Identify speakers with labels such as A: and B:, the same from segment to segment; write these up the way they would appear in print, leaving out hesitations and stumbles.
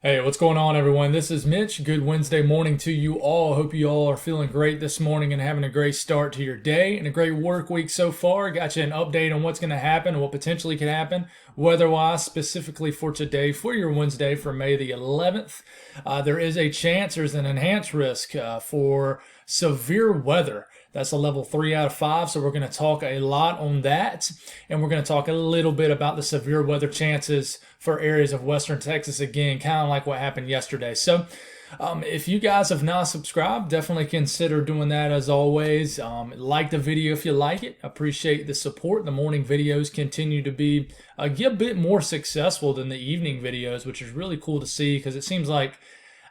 A: Hey, what's going on, everyone? This is Mitch. Good Wednesday morning to you all. Hope you all are feeling great this morning and having a great start to your day and a great work week so far. Got you an update on what's going to happen and what potentially could happen weather-wise, specifically for today, for your Wednesday, for May the 11th. There is a chance, there's an enhanced risk for severe weather. That's a level 3 out of 5, so we're going to talk a lot on that, and we're going to talk a little bit about the severe weather chances for areas of western Texas again, kind of like what happened yesterday. So if you guys have not subscribed, definitely consider doing that as always. Like the video if you like it. Appreciate the support. The morning videos continue to be a bit more successful than the evening videos, which is really cool to see because it seems like,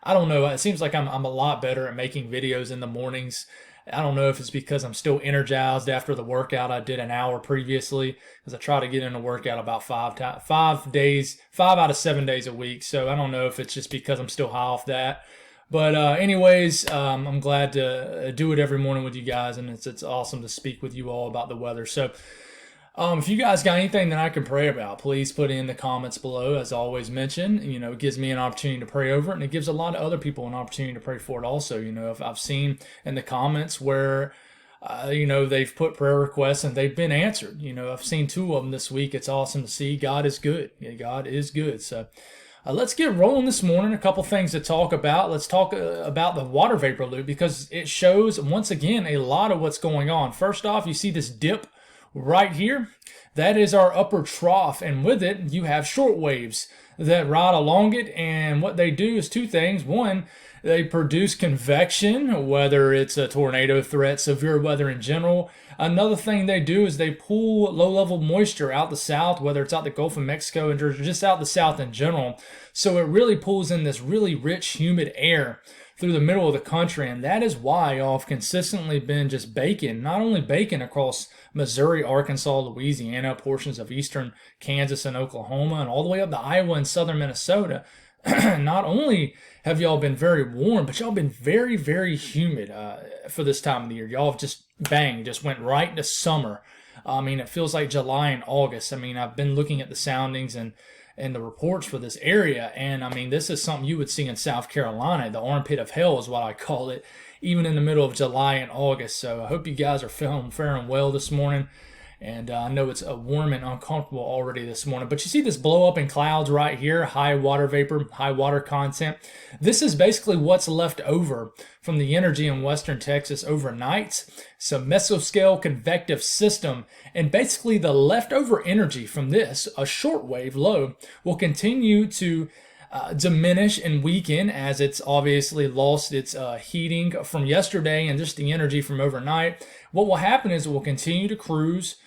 A: I don't know, it seems like I'm a lot better at making videos in the mornings. I don't know if it's because I'm still energized after the workout I did an hour previously, because I try to get in a workout about 5 out of 7 days a week. So I don't know if it's just because I'm still high off that. But anyways, I'm glad to do it every morning with you guys, and it's awesome to speak with you all about the weather. So if you guys got anything that I can pray about, please put it in the comments below. As always mentioned, it gives me an opportunity to pray over it, and it gives a lot of other people an opportunity to pray for it also. If I've seen in the comments where, they've put prayer requests and they've been answered. I've seen 2 of them this week. It's awesome to see. God is good. Yeah, God is good. So let's get rolling this morning. A couple things to talk about. Let's talk about the water vapor loop because it shows, once again, a lot of what's going on. First off, you see this dip right here. That is our upper trough, and with it you have short waves that ride along it, and what they do is 2 things. One, they produce convection, whether it's a tornado threat, severe weather in general. Another thing they do is they pull low-level moisture out the south, whether it's out the Gulf of Mexico or just out the south in general. So it really pulls in this really rich, humid air through the middle of the country, and that is why y'all have consistently been just baking, not only baking across Missouri, Arkansas, Louisiana, portions of eastern Kansas and Oklahoma, and all the way up to Iowa and southern Minnesota. Not only have y'all been very warm, but y'all been very, very humid for this time of the year. Y'all have just went right into summer. I mean, it feels like July and August. I mean, I've been looking at the soundings and the reports for this area, and I mean, this is something you would see in South Carolina. The armpit of hell is what I call it, even in the middle of July and August. So I hope you guys are faring well this morning. And I know it's warm and uncomfortable already this morning. But you see this blow up in clouds right here, high water vapor, high water content. This is basically what's left over from the energy in western Texas overnight. It's a mesoscale convective system. And basically the leftover energy from this, a shortwave low, will continue to diminish and weaken as it's obviously lost its heating from yesterday and just the energy from overnight. What will happen is it will continue to cruise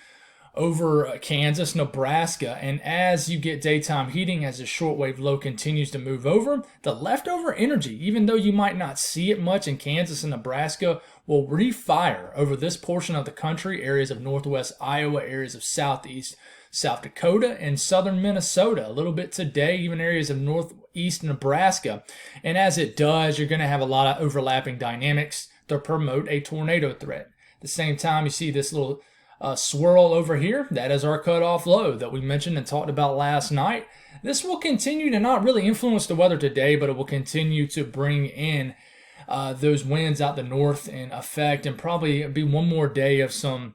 A: over Kansas, Nebraska, and as you get daytime heating, as the shortwave low continues to move over, the leftover energy, even though you might not see it much in Kansas and Nebraska, will refire over this portion of the country, areas of northwest Iowa, areas of southeast South Dakota, and southern Minnesota, a little bit today, even areas of northeast Nebraska. And as it does, you're going to have a lot of overlapping dynamics to promote a tornado threat. At the same time, you see this little swirl over here. That is our cutoff low that we mentioned and talked about last night. This will continue to not really influence the weather today, but it will continue to bring in those winds out the north in effect, and probably be one more day of some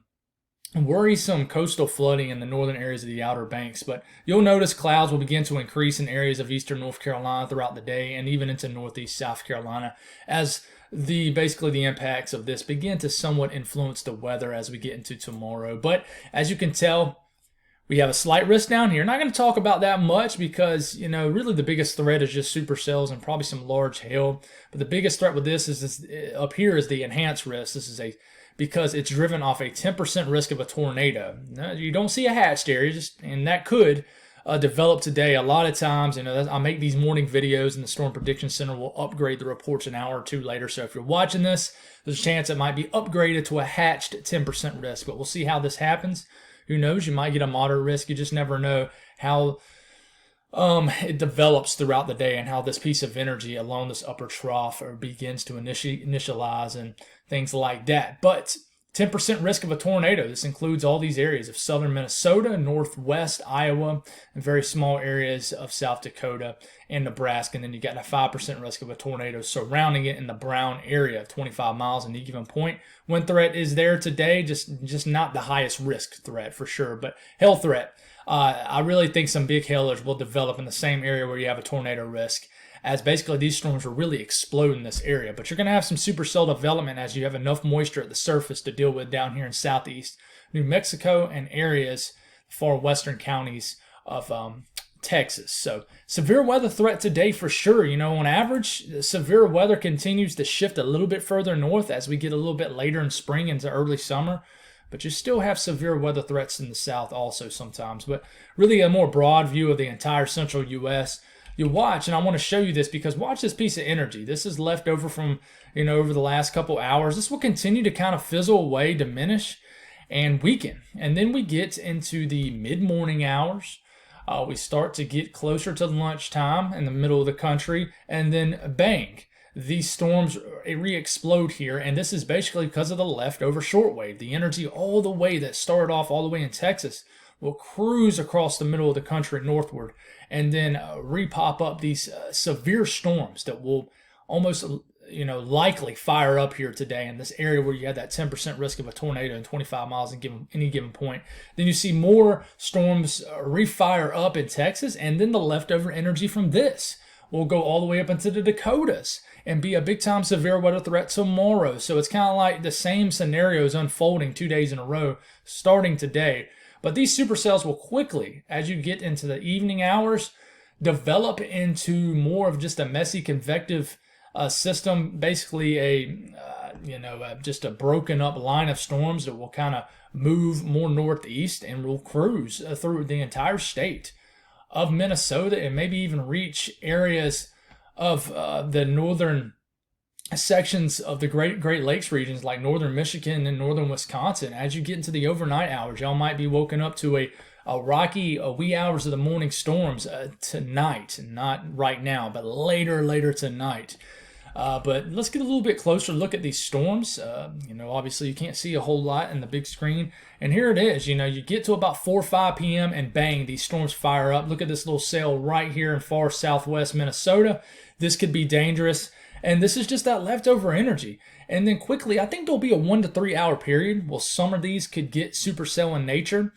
A: worrisome coastal flooding in the northern areas of the Outer Banks. But you'll notice clouds will begin to increase in areas of eastern North Carolina throughout the day, and even into northeast South Carolina, as basically the impacts of this begin to somewhat influence the weather as we get into tomorrow. But as you can tell, we have a slight risk down here. Not going to talk about that much because, really the biggest threat is just supercells and probably some large hail. But the biggest threat with this is up here is the enhanced risk. This is because it's driven off a 10% risk of a tornado. Now, you don't see a hatched area, and that could develop today. A lot of times, I make these morning videos, and the Storm Prediction Center will upgrade the reports an hour or 2 later. So if you're watching this, there's a chance it might be upgraded to a hatched 10% risk. But we'll see how this happens. Who knows? You might get a moderate risk. You just never know how it develops throughout the day and how this piece of energy along this upper trough begins to initialize and things like that. But 10% risk of a tornado. This includes all these areas of southern Minnesota, northwest Iowa, and very small areas of South Dakota and Nebraska. And then you got a 5% risk of a tornado surrounding it in the Brown area of 25 miles at any given point. Wind threat is there today, just not the highest risk threat for sure, but hail threat. I really think some big hailers will develop in the same area where you have a tornado risk, as basically these storms will really explode in this area. But you're going to have some supercell development as you have enough moisture at the surface to deal with down here in southeast New Mexico and areas, far western counties of Texas. So severe weather threat today for sure. On average, severe weather continues to shift a little bit further north as we get a little bit later in spring into early summer. But you still have severe weather threats in the south also sometimes. But really a more broad view of the entire central U.S. You watch, and I want to show you this because watch this piece of energy. This is left over from, over the last couple hours. This will continue to kind of fizzle away, diminish, and weaken. And then we get into the mid-morning hours. We start to get closer to lunchtime in the middle of the country, and then bang, these storms re-explode here. And this is basically because of the leftover shortwave. The energy all the way that started off all the way in Texas will cruise across the middle of the country northward and then re-pop up these severe storms that will almost, likely fire up here today in this area where you had that 10% risk of a tornado in 25 miles in any given point. Then you see more storms re-fire up in Texas, and then the leftover energy from this will go all the way up into the Dakotas and be a big-time severe weather threat tomorrow. So it's kind of like the same scenarios unfolding 2 days in a row starting today. But these supercells will quickly, as you get into the evening hours, develop into more of just a messy convective system, basically just a broken up line of storms that will kind of move more northeast and will cruise through the entire state of Minnesota and maybe even reach areas of the northern sections of the Great Lakes regions like northern Michigan and northern Wisconsin. As you get into the overnight hours, y'all might be woken up to a rocky wee hours of the morning storms tonight. Not right now, but later tonight. But let's get a little bit closer look at these storms. Obviously you can't see a whole lot in the big screen. And here it is. You get to about 4 or 5 p.m. and bang, these storms fire up. Look at this little cell right here in far southwest Minnesota. This could be dangerous. And this is just that leftover energy. And then quickly, I think there'll be a 1 to 3 hour period where some of these could get supercell in nature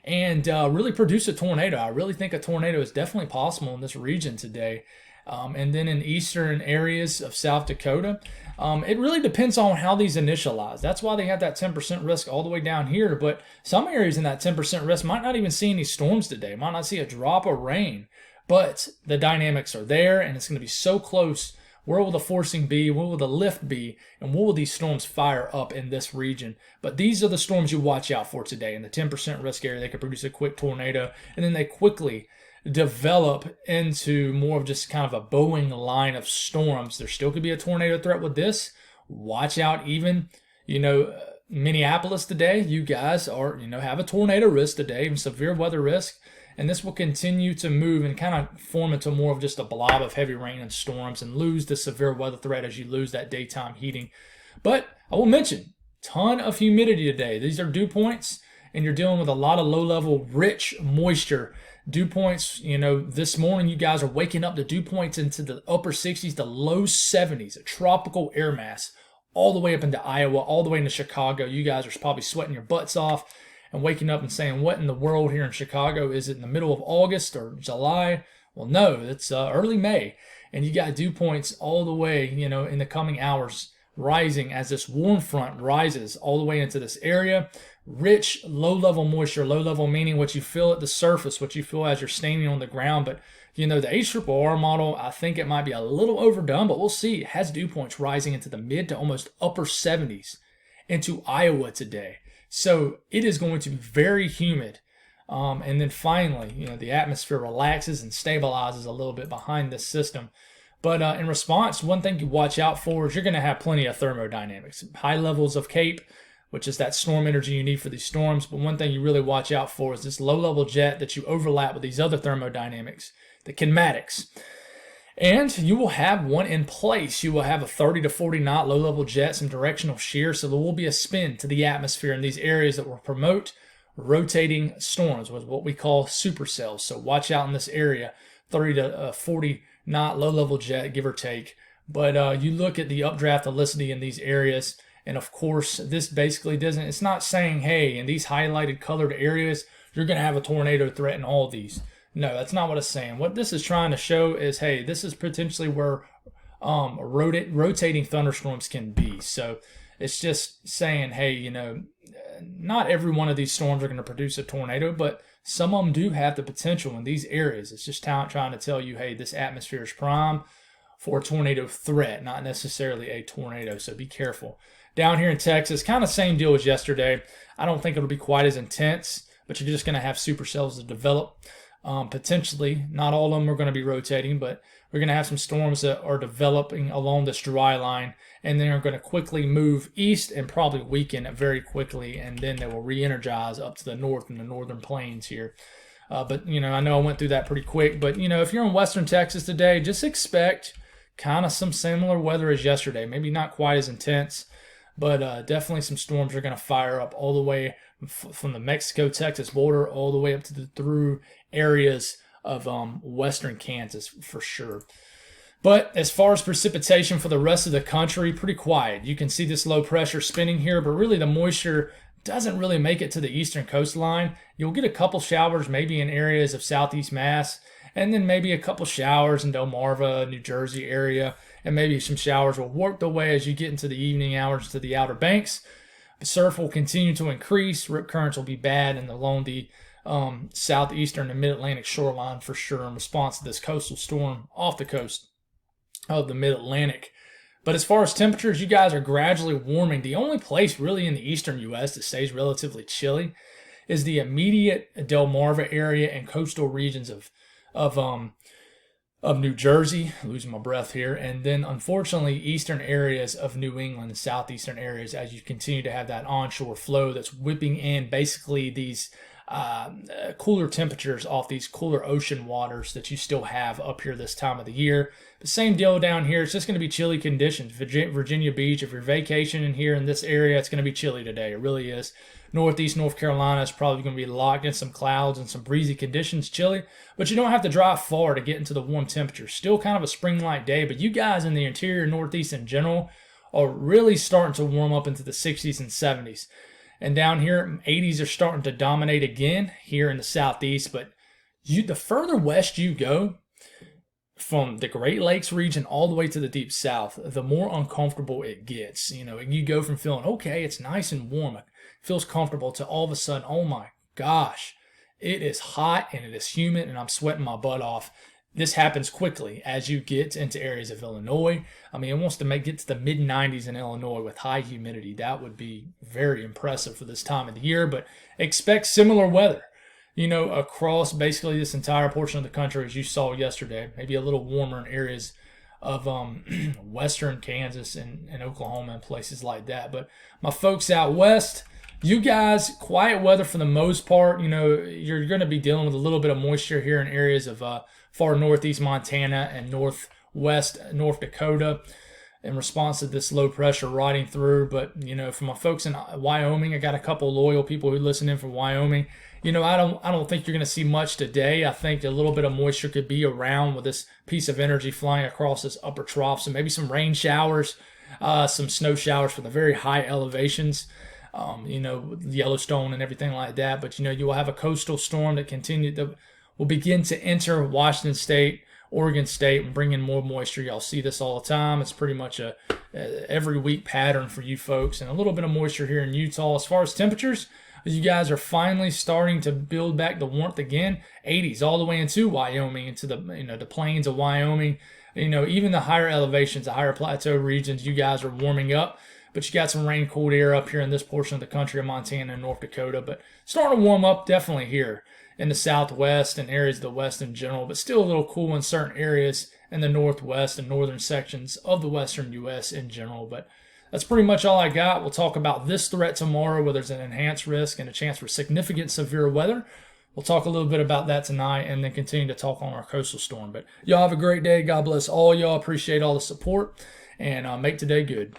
A: and really produce a tornado. I really think a tornado is definitely possible in this region today. And then in eastern areas of South Dakota, it really depends on how these initialize. That's why they have that 10% risk all the way down here. But some areas in that 10% risk might not even see any storms today, might not see a drop of rain. But the dynamics are there, and it's going to be so close. Where will the forcing be? Where will the lift be? And where will these storms fire up in this region? But these are the storms you watch out for today. In the 10% risk area, they could produce a quick tornado, and then they quickly develop into more of just kind of a Boeing line of storms. There still could be a tornado threat with this. Watch out even, Minneapolis today, you guys are, have a tornado risk today, and severe weather risk. And this will continue to move and kind of form into more of just a blob of heavy rain and storms and lose the severe weather threat as you lose that daytime heating. But I will mention, ton of humidity today. These are dew points, and you're dealing with a lot of low-level, rich moisture. Dew points, this morning you guys are waking up to dew points into the upper 60s to low 70s, a tropical air mass, all the way up into Iowa, all the way into Chicago. You guys are probably sweating your butts off and waking up and saying, what in the world here in Chicago? Is it in the middle of August or July? Well, no, it's early May. And you got dew points all the way, in the coming hours rising as this warm front rises all the way into this area. Rich, low-level moisture, low-level meaning what you feel at the surface, what you feel as you're standing on the ground. But, the HRRR model, I think it might be a little overdone, but we'll see. It has dew points rising into the mid to almost upper 70s into Iowa today. So it is going to be very humid. And then finally, the atmosphere relaxes and stabilizes a little bit behind this system. But in response, one thing you watch out for is you're going to have plenty of thermodynamics. High levels of CAPE, which is that storm energy you need for these storms. But one thing you really watch out for is this low-level jet that you overlap with these other thermodynamics, the kinematics. And you will have one in place. You will have a 30 to 40 knot low-level jet, some directional shear, so there will be a spin to the atmosphere in these areas that will promote rotating storms, with what we call supercells. So watch out in this area, 30 to 40 knot low-level jet, give or take. But you look at the updraft velocity in these areas, and of course, this basically doesn't, it's not saying, hey, in these highlighted colored areas, you're going to have a tornado threat in all of these. No, that's not what it's saying. What this is trying to show is, hey, this is potentially where rotating thunderstorms can be. So it's just saying, hey, you know, not every one of these storms are going to produce a tornado, but some of them do have the potential in these areas. It's just trying to tell you, hey, this atmosphere is prime for a tornado threat, not necessarily a tornado. So be careful. Down here in Texas, kind of same deal as yesterday. I don't think it'll be quite as intense, but you're just going to have supercells to develop. Potentially, not all of them are going to be rotating, but we're going to have some storms that are developing along this dry line, and then are going to quickly move east and probably weaken very quickly, and then they will re-energize up to the north in the northern plains here. But, you know, I know I went through that pretty quick, but, you know, if you're in western Texas today, just expect kind of some similar weather as yesterday. Maybe not quite as intense, but definitely some storms are going to fire up all the way from the Mexico-Texas border all the way up to through areas of western Kansas for sure. But as far as precipitation for the rest of the country, pretty quiet. You can see this low pressure spinning here, but really the moisture doesn't really make it to the eastern coastline. You'll get a couple showers maybe in areas of southeast Mass, and then maybe a couple showers in Delmarva, New Jersey area, and maybe some showers will work their way as you get into the evening hours to the Outer Banks. The surf will continue to increase. Rip currents will be bad along the southeastern and mid-Atlantic shoreline for sure in response to this coastal storm off the coast of the mid-Atlantic. But as far as temperatures, you guys are gradually warming. The only place really in the eastern U.S. that stays relatively chilly is the immediate Delmarva area and coastal regions of New Jersey, losing my breath here, and then unfortunately eastern areas of New England and southeastern areas as you continue to have that onshore flow that's whipping in basically these cooler temperatures off these cooler ocean waters that you still have up here this time of the year. The same deal down here. It's just going to be chilly conditions. Virginia Beach, if you're vacationing here in this area, it's going to be chilly today. It really is. Northeast North Carolina is probably going to be locked in some clouds and some breezy conditions, chilly. But you don't have to drive far to get into the warm temperatures. Still kind of a spring-like day, but you guys in the interior Northeast in general are really starting to warm up into the 60s and 70s. And down here, 80s are starting to dominate again here in the southeast. But the further west you go, from the Great Lakes region all the way to the deep south, the more uncomfortable it gets. You know, you go from feeling, okay, it's nice and warm, it feels comfortable, to all of a sudden, oh my gosh, it is hot and it is humid and I'm sweating my butt off. This happens quickly as you get into areas of Illinois. I mean, it wants to get to the mid-90s in Illinois with high humidity. That would be very impressive for this time of the year, but expect similar weather, you know, across basically this entire portion of the country as you saw yesterday. Maybe a little warmer in areas of western Kansas and Oklahoma and places like that. But my folks out west, you guys, quiet weather for the most part. You know, you're going to be dealing with a little bit of moisture here in areas of far northeast Montana and northwest North Dakota in response to this low pressure riding through. But, you know, for my folks in Wyoming, I got a couple loyal people who listen in from Wyoming. You know, I don't think you're going to see much today. I think a little bit of moisture could be around with this piece of energy flying across this upper trough. So maybe some rain showers, some snow showers for the very high elevations, you know, Yellowstone and everything like that. But, you know, you will have a coastal storm that will begin to enter Washington State, Oregon State, and bring in more moisture. Y'all see this all the time. It's pretty much a every week pattern for you folks, and a little bit of moisture here in Utah. As far as temperatures, you guys are finally starting to build back the warmth again. 80s all the way into Wyoming, into the the plains of Wyoming. You know, even the higher elevations, the higher plateau regions, you guys are warming up. But you got some rain, cold air up here in this portion of the country of Montana and North Dakota. But starting to warm up definitely here in the southwest and areas of the west in general. But still a little cool in certain areas in the northwest and northern sections of the western U.S. in general. But that's pretty much all I got. We'll talk about this threat tomorrow, where there's an enhanced risk and a chance for significant severe weather. we'll talk a little bit about that tonight and then continue to talk on our coastal storm. But y'all have a great day. God bless all y'all. Appreciate all the support, and make today good.